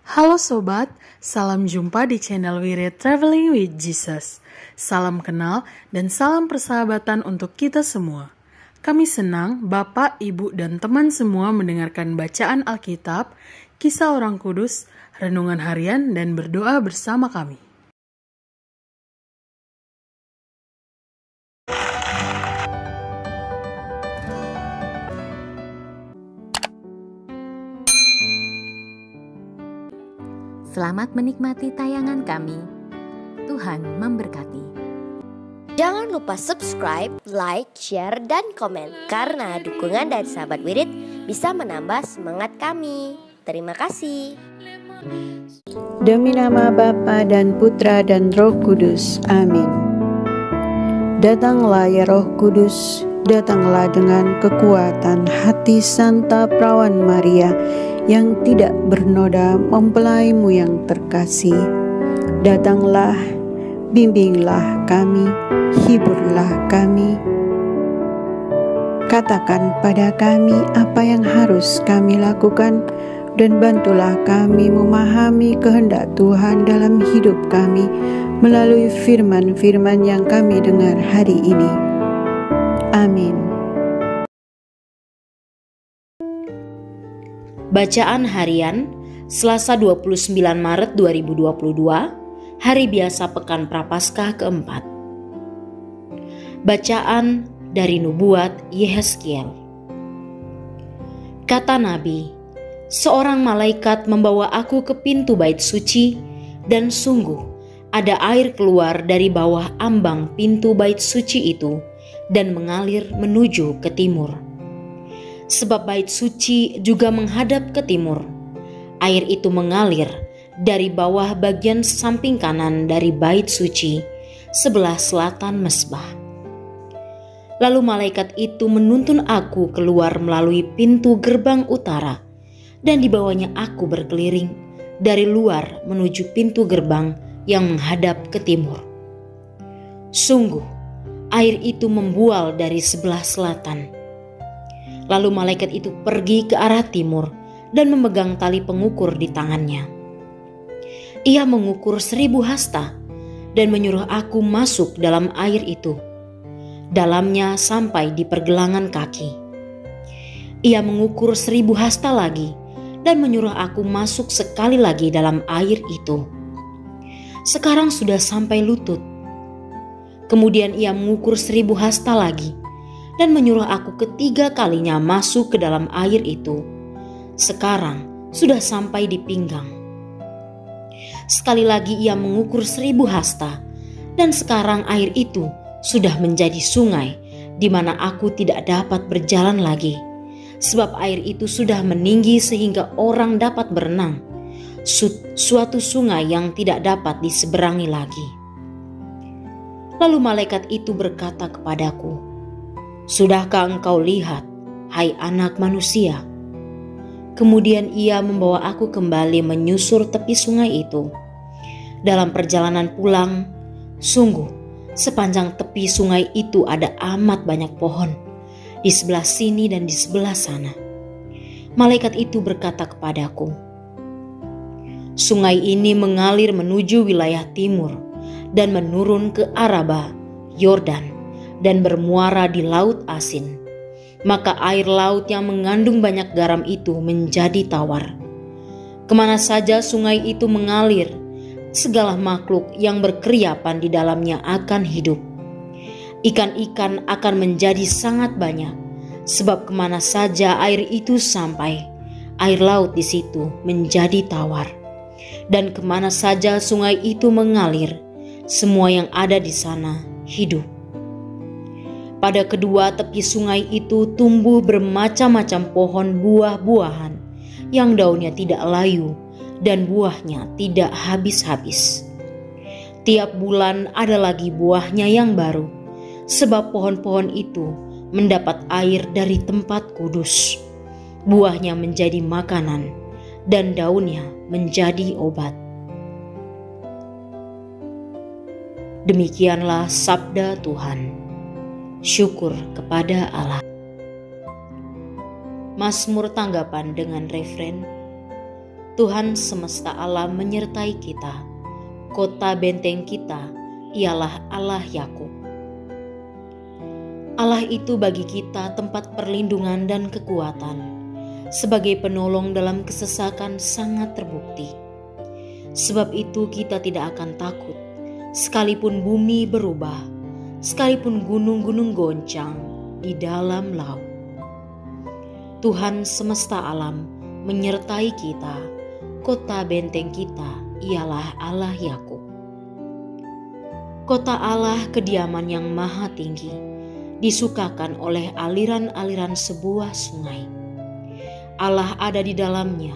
Halo sobat, salam jumpa di channel Wirid Traveling with Jesus. Salam kenal dan salam persahabatan untuk kita semua. Kami senang Bapak, Ibu, dan teman semua mendengarkan bacaan Alkitab, kisah orang kudus, renungan harian, dan berdoa bersama kami. Selamat menikmati tayangan kami. Tuhan memberkati. Jangan lupa subscribe, like, share, dan komen. Karena dukungan dari sahabat Wirid bisa menambah semangat kami. Terima kasih. Demi nama Bapa dan Putra dan Roh Kudus. Amin. Datanglah ya Roh Kudus, datanglah dengan kekuatan hati Santa Perawan Maria yang tidak bernoda mempelaimu yang terkasih. Datanglah, bimbinglah kami, hiburlah kami. Katakan pada kami apa yang harus kami lakukan, dan bantulah kami memahami kehendak Tuhan dalam hidup kami melalui firman-firman yang kami dengar hari ini. Amin. Bacaan harian Selasa 29 Maret 2022, hari biasa pekan Prapaskah keempat. Bacaan dari nubuat Yehezkiel. Kata Nabi, seorang malaikat membawa aku ke pintu bait suci, dan sungguh ada air keluar dari bawah ambang pintu bait suci itu dan mengalir menuju ke timur. Sebab bait suci juga menghadap ke timur. Air itu mengalir dari bawah bagian samping kanan dari bait suci sebelah selatan mezbah. Lalu malaikat itu menuntun aku keluar melalui pintu gerbang utara, dan dibawanya aku berkeliling dari luar menuju pintu gerbang yang menghadap ke timur. Sungguh, air itu membual dari sebelah selatan. Lalu malaikat itu pergi ke arah timur dan memegang tali pengukur di tangannya. Ia mengukur 1000 hasta dan menyuruh aku masuk dalam air itu, dalamnya sampai di pergelangan kaki. Ia mengukur 1000 hasta lagi dan menyuruh aku masuk sekali lagi dalam air itu. Sekarang sudah sampai lutut. Kemudian ia mengukur 1000 hasta lagi dan menyuruh aku ketiga kalinya masuk ke dalam air itu. Sekarang sudah sampai di pinggang. Sekali lagi ia mengukur 1000 hasta, dan sekarang air itu sudah menjadi sungai di mana aku tidak dapat berjalan lagi, sebab air itu sudah meninggi sehingga orang dapat berenang. Suatu sungai yang tidak dapat diseberangi lagi. Lalu malaikat itu berkata kepadaku, "Sudahkah engkau lihat, hai anak manusia?" Kemudian ia membawa aku kembali menyusur tepi sungai itu. Dalam perjalanan pulang, sungguh sepanjang tepi sungai itu ada amat banyak pohon, di sebelah sini dan di sebelah sana. Malaikat itu berkata kepadaku, "Sungai ini mengalir menuju wilayah timur dan menurun ke Araba, Yordan, dan bermuara di Laut Asin. Maka air laut yang mengandung banyak garam itu menjadi tawar. Kemana saja sungai itu mengalir, segala makhluk yang berkeriapan di dalamnya akan hidup. Ikan-ikan akan menjadi sangat banyak, sebab kemana saja air itu sampai, air laut di situ menjadi tawar. Dan kemana saja sungai itu mengalir, semua yang ada di sana hidup. Pada kedua tepi sungai itu tumbuh bermacam-macam pohon buah-buahan yang daunnya tidak layu dan buahnya tidak habis-habis. Tiap bulan ada lagi buahnya yang baru, sebab pohon-pohon itu mendapat air dari tempat kudus. Buahnya menjadi makanan dan daunnya menjadi obat." Demikianlah sabda Tuhan. Syukur kepada Allah. Mazmur tanggapan dengan refren, Tuhan semesta alam menyertai kita. Kota benteng kita ialah Allah Yakub. Allah itu bagi kita tempat perlindungan dan kekuatan. Sebagai penolong dalam kesesakan sangat terbukti. Sebab itu kita tidak akan takut, sekalipun bumi berubah, sekalipun gunung-gunung goncang di dalam laut. Tuhan semesta alam menyertai kita. Kota benteng kita ialah Allah Yakub. Kota Allah kediaman yang maha tinggi, disukakan oleh aliran-aliran sebuah sungai. Allah ada di dalamnya.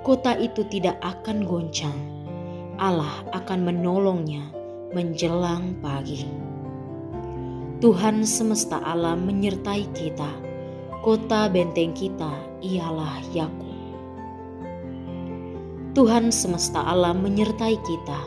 Kota itu tidak akan goncang. Allah akan menolongnya menjelang pagi. Tuhan semesta alam menyertai kita. Kota benteng kita ialah Yakub. Tuhan semesta alam menyertai kita.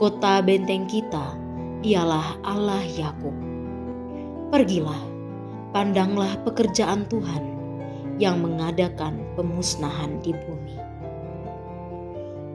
Kota benteng kita ialah Allah Yakub. Pergilah, pandanglah pekerjaan Tuhan yang mengadakan pemusnahan di bumi.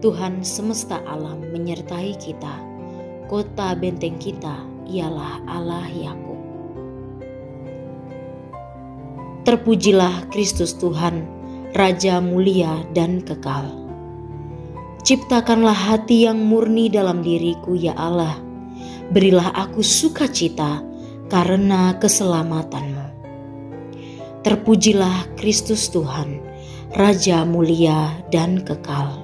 Tuhan semesta alam menyertai kita. Kota benteng kita ialah Allah Yakub. Terpujilah Kristus Tuhan, Raja mulia dan kekal. Ciptakanlah hati yang murni dalam diriku, ya Allah. Berilah aku sukacita karena keselamatanmu. Terpujilah Kristus Tuhan, Raja mulia dan kekal.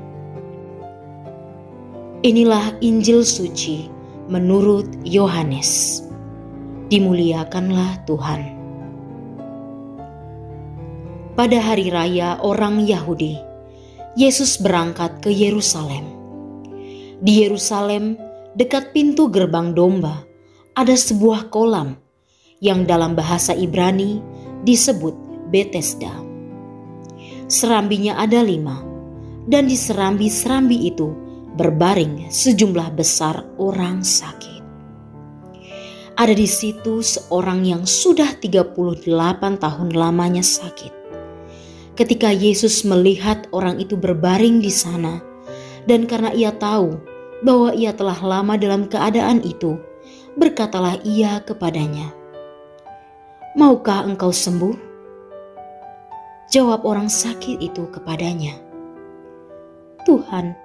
Inilah Injil suci menurut Yohanes. Dimuliakanlah Tuhan. Pada hari raya orang Yahudi, Yesus berangkat ke Yerusalem. Di Yerusalem, dekat pintu gerbang domba, ada sebuah kolam yang dalam bahasa Ibrani disebut Betesda. Serambinya ada 5, dan di serambi-serambi itu berbaring sejumlah besar orang sakit. Ada di situ seorang yang sudah 38 tahun lamanya sakit. Ketika Yesus melihat orang itu berbaring di sana, dan karena ia tahu bahwa ia telah lama dalam keadaan itu, berkatalah ia kepadanya, "Maukah engkau sembuh?" Jawab orang sakit itu kepadanya, "Tuhan,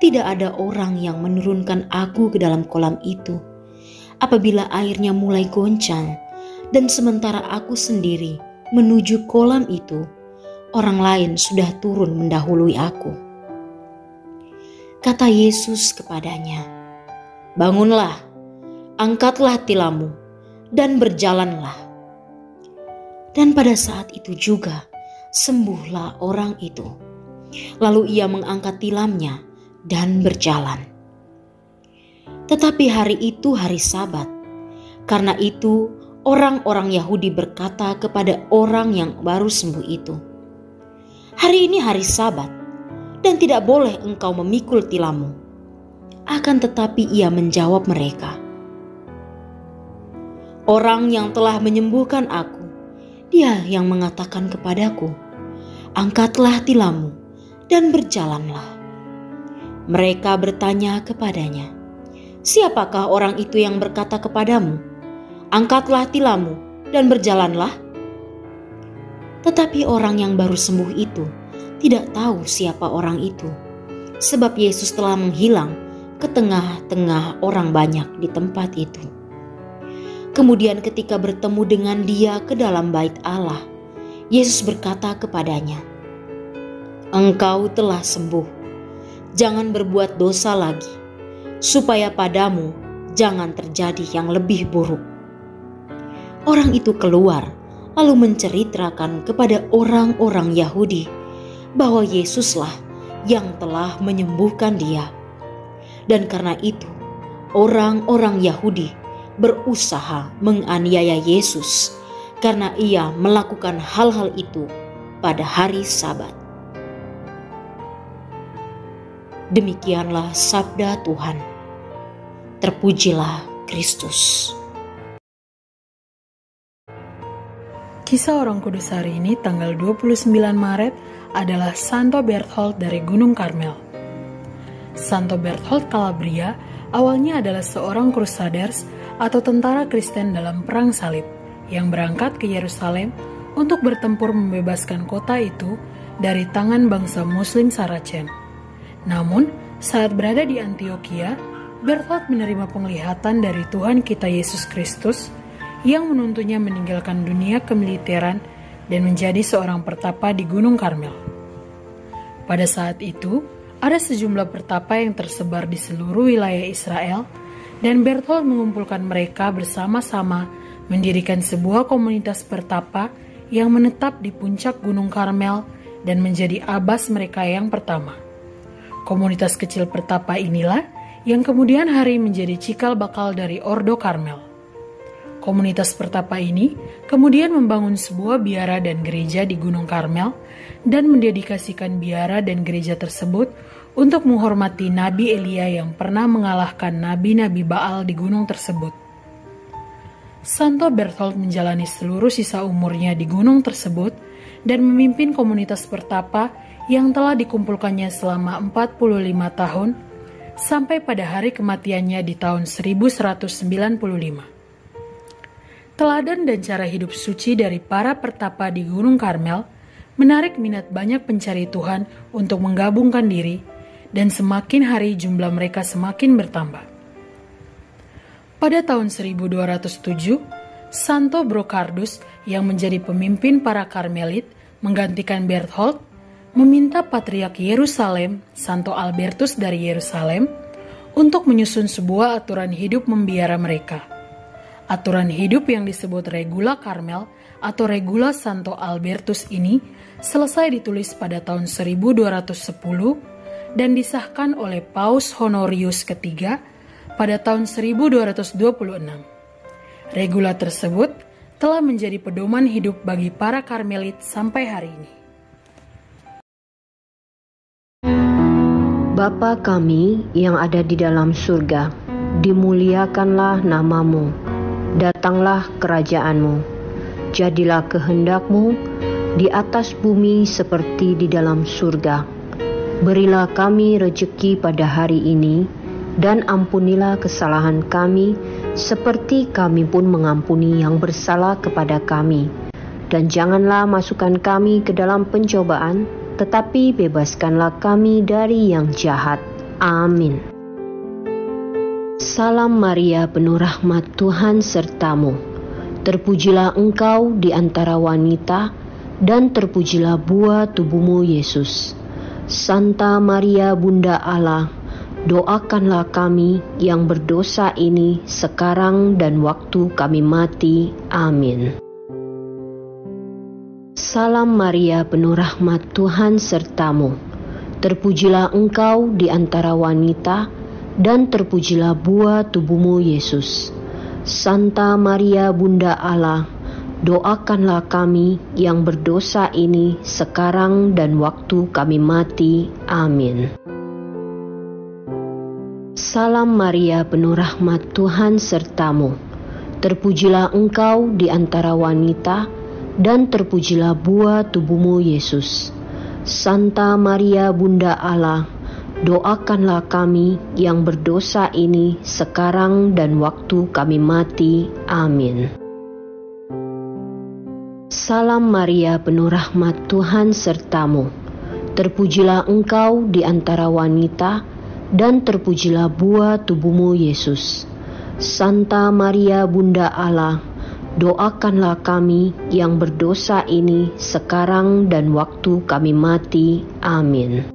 tidak ada orang yang menurunkan aku ke dalam kolam itu apabila airnya mulai goncang, dan sementara aku sendiri menuju kolam itu, orang lain sudah turun mendahului aku." Kata Yesus kepadanya, "Bangunlah, angkatlah tilammu, dan berjalanlah." Dan pada saat itu juga sembuhlah orang itu. Lalu ia mengangkat tilamnya dan berjalan. Tetapi hari itu hari Sabat. Karena itu orang-orang Yahudi berkata kepada orang yang baru sembuh itu, "Hari ini hari Sabat, dan tidak boleh engkau memikul tilammu." Akan tetapi ia menjawab mereka, "Orang yang telah menyembuhkan aku, dia yang mengatakan kepadaku, 'Angkatlah tilammu dan berjalanlah.'" Mereka bertanya kepadanya, "Siapakah orang itu yang berkata kepadamu, 'Angkatlah tilammu dan berjalanlah'?" Tetapi orang yang baru sembuh itu tidak tahu siapa orang itu, sebab Yesus telah menghilang ke tengah-tengah orang banyak di tempat itu. Kemudian ketika bertemu dengan dia ke dalam bait Allah, Yesus berkata kepadanya, "Engkau telah sembuh, jangan berbuat dosa lagi, supaya padamu jangan terjadi yang lebih buruk." Orang itu keluar lalu menceritakan kepada orang-orang Yahudi bahwa Yesuslah yang telah menyembuhkan dia. Dan karena itu orang-orang Yahudi berusaha menganiaya Yesus karena ia melakukan hal-hal itu pada hari Sabat. Demikianlah sabda Tuhan. Terpujilah Kristus. Kisah Orang Kudus hari ini tanggal 29 Maret adalah Santo Berthold dari Gunung Karmel. Santo Berthold Calabria awalnya adalah seorang crusaders atau tentara Kristen dalam perang salib yang berangkat ke Yerusalem untuk bertempur membebaskan kota itu dari tangan bangsa Muslim Saracen. Namun, saat berada di Antioquia, Berthold menerima penglihatan dari Tuhan kita Yesus Kristus yang menuntunnya meninggalkan dunia kemiliteran dan menjadi seorang pertapa di Gunung Karmel. Pada saat itu, ada sejumlah pertapa yang tersebar di seluruh wilayah Israel, dan Berthold mengumpulkan mereka bersama-sama mendirikan sebuah komunitas pertapa yang menetap di puncak Gunung Karmel dan menjadi abas mereka yang pertama. Komunitas kecil pertapa inilah yang kemudian hari menjadi cikal bakal dari Ordo Karmel. Komunitas pertapa ini kemudian membangun sebuah biara dan gereja di Gunung Karmel dan mendedikasikan biara dan gereja tersebut untuk menghormati Nabi Elia yang pernah mengalahkan nabi-nabi Baal di gunung tersebut. Santo Berthold menjalani seluruh sisa umurnya di gunung tersebut dan memimpin komunitas pertapa yang telah dikumpulkannya selama 45 tahun sampai pada hari kematiannya di tahun 1195. Teladan dan cara hidup suci dari para pertapa di Gunung Karmel menarik minat banyak pencari Tuhan untuk menggabungkan diri, dan semakin hari jumlah mereka semakin bertambah. Pada tahun 1207, Santo Brocardus yang menjadi pemimpin para Karmelit menggantikan Berthold, meminta Patriark Yerusalem, Santo Albertus dari Yerusalem, untuk menyusun sebuah aturan hidup membiara mereka. Aturan hidup yang disebut Regula Karmel atau Regula Santo Albertus ini selesai ditulis pada tahun 1210 dan disahkan oleh Paus Honorius III pada tahun 1226. Regula tersebut telah menjadi pedoman hidup bagi para Karmelit sampai hari ini. Bapa kami yang ada di dalam surga, dimuliakanlah namamu. Datanglah kerajaan-Mu, jadilah kehendak-Mu di atas bumi seperti di dalam surga. Berilah kami rejeki pada hari ini, dan ampunilah kesalahan kami, seperti kami pun mengampuni yang bersalah kepada kami. Dan janganlah masukkan kami ke dalam pencobaan, tetapi bebaskanlah kami dari yang jahat. Amin. Salam Maria, penuh rahmat, Tuhan sertamu. Terpujilah engkau di antara wanita, dan terpujilah buah tubuhmu Yesus. Santa Maria Bunda Allah, doakanlah kami yang berdosa ini sekarang dan waktu kami mati. Amin. Salam Maria, penuh rahmat, Tuhan sertamu. Terpujilah engkau di antara wanita, dan terpujilah buah tubuhmu Yesus. Santa Maria Bunda Allah, doakanlah kami yang berdosa ini sekarang dan waktu kami mati. Amin. Salam Maria, penuh rahmat, Tuhan sertamu. Terpujilah engkau di antara wanita, dan terpujilah buah tubuhmu Yesus. Santa Maria Bunda Allah, doakanlah kami yang berdosa ini sekarang dan waktu kami mati. Amin. Salam Maria, penuh rahmat, Tuhan sertamu. Terpujilah engkau di antara wanita, dan terpujilah buah tubuhmu Yesus. Santa Maria Bunda Allah, doakanlah kami yang berdosa ini sekarang dan waktu kami mati. Amin.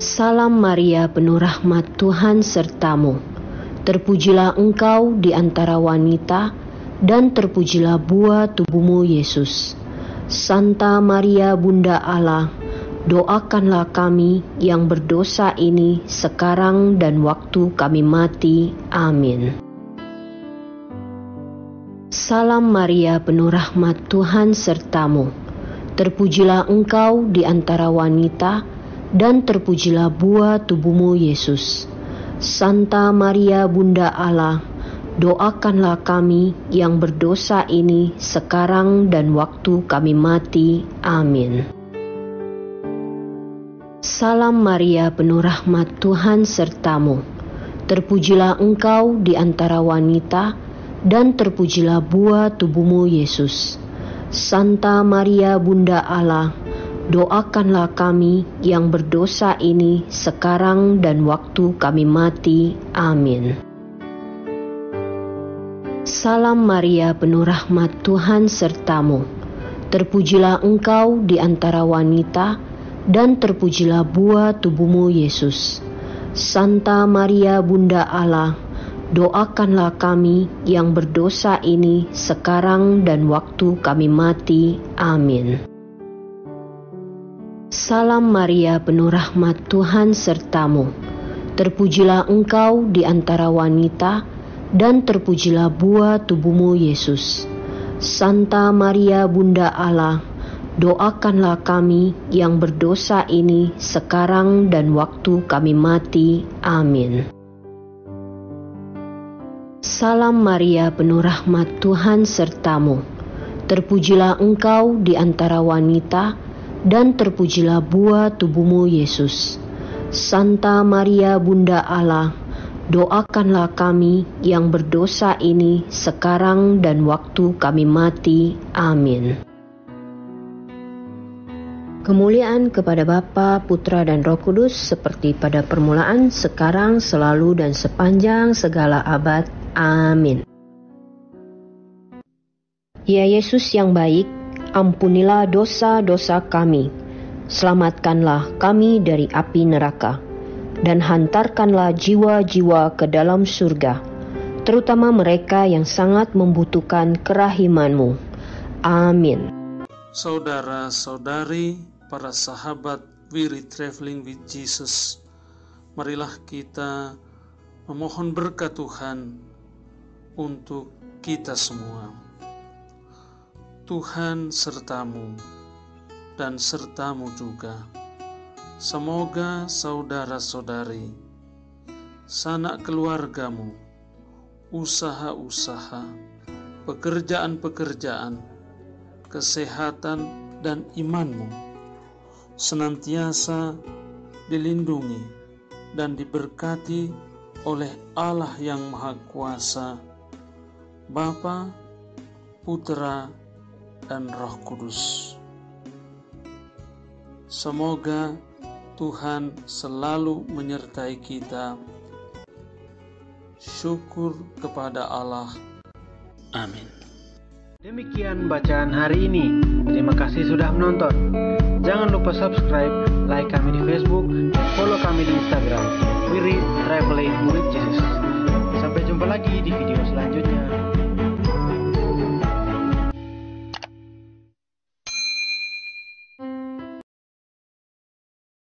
Salam Maria, penuh rahmat, Tuhan sertamu. Terpujilah engkau di antara wanita, dan terpujilah buah tubuhmu Yesus. Santa Maria Bunda Allah, doakanlah kami yang berdosa ini sekarang dan waktu kami mati. Amin. Salam Maria, penuh rahmat, Tuhan sertamu. Terpujilah engkau di antara wanita, dan terpujilah buah tubuhmu Yesus. Santa Maria Bunda Allah, doakanlah kami yang berdosa ini sekarang dan waktu kami mati. Amin. Salam Maria, penuh rahmat, Tuhan sertamu. Terpujilah engkau di antara wanita, dan terpujilah buah tubuhmu, Yesus. Santa Maria, Bunda Allah, doakanlah kami yang berdosa ini sekarang dan waktu kami mati. Amin. Salam Maria, penuh rahmat, Tuhan sertamu. Terpujilah engkau di antara wanita, dan terpujilah buah tubuhmu, Yesus. Santa Maria, Bunda Allah, doakanlah kami yang berdosa ini sekarang dan waktu kami mati. Amin. Salam Maria, penuh rahmat, Tuhan sertamu. Terpujilah engkau di antara wanita, dan terpujilah buah tubuhmu, Yesus. Santa Maria, Bunda Allah, doakanlah kami yang berdosa ini sekarang dan waktu kami mati. Amin. Salam Maria, penuh rahmat, Tuhan sertamu. Terpujilah engkau di antara wanita, dan terpujilah buah tubuhmu, Yesus. Santa Maria, Bunda Allah, doakanlah kami yang berdosa ini sekarang dan waktu kami mati. Amin. Kemuliaan kepada Bapa, Putra, dan Roh Kudus, seperti pada permulaan, sekarang, selalu, dan sepanjang segala abad. Amin. Ya Yesus yang baik, ampunilah dosa-dosa kami, selamatkanlah kami dari api neraka, dan hantarkanlah jiwa-jiwa ke dalam surga, terutama mereka yang sangat membutuhkan kerahiman-Mu. Amin. Saudara-saudari, para sahabat Wirid Traveling with Jesus, marilah kita memohon berkat Tuhan untuk kita semua. Tuhan sertamu dan sertamu juga. Semoga saudara-saudari, sanak keluargamu, usaha-usaha, pekerjaan-pekerjaan, kesehatan dan imanmu senantiasa dilindungi dan diberkati oleh Allah yang Maha Kuasa, Bapa, Putra, dan Roh Kudus. Semoga Tuhan selalu menyertai kita. Syukur kepada Allah. Amin. Demikian bacaan hari ini. Terima kasih sudah menonton. Jangan lupa subscribe, like kami di Facebook, dan follow kami di Instagram. Wirid Traveling with Jesus. Sampai jumpa lagi di video selanjutnya.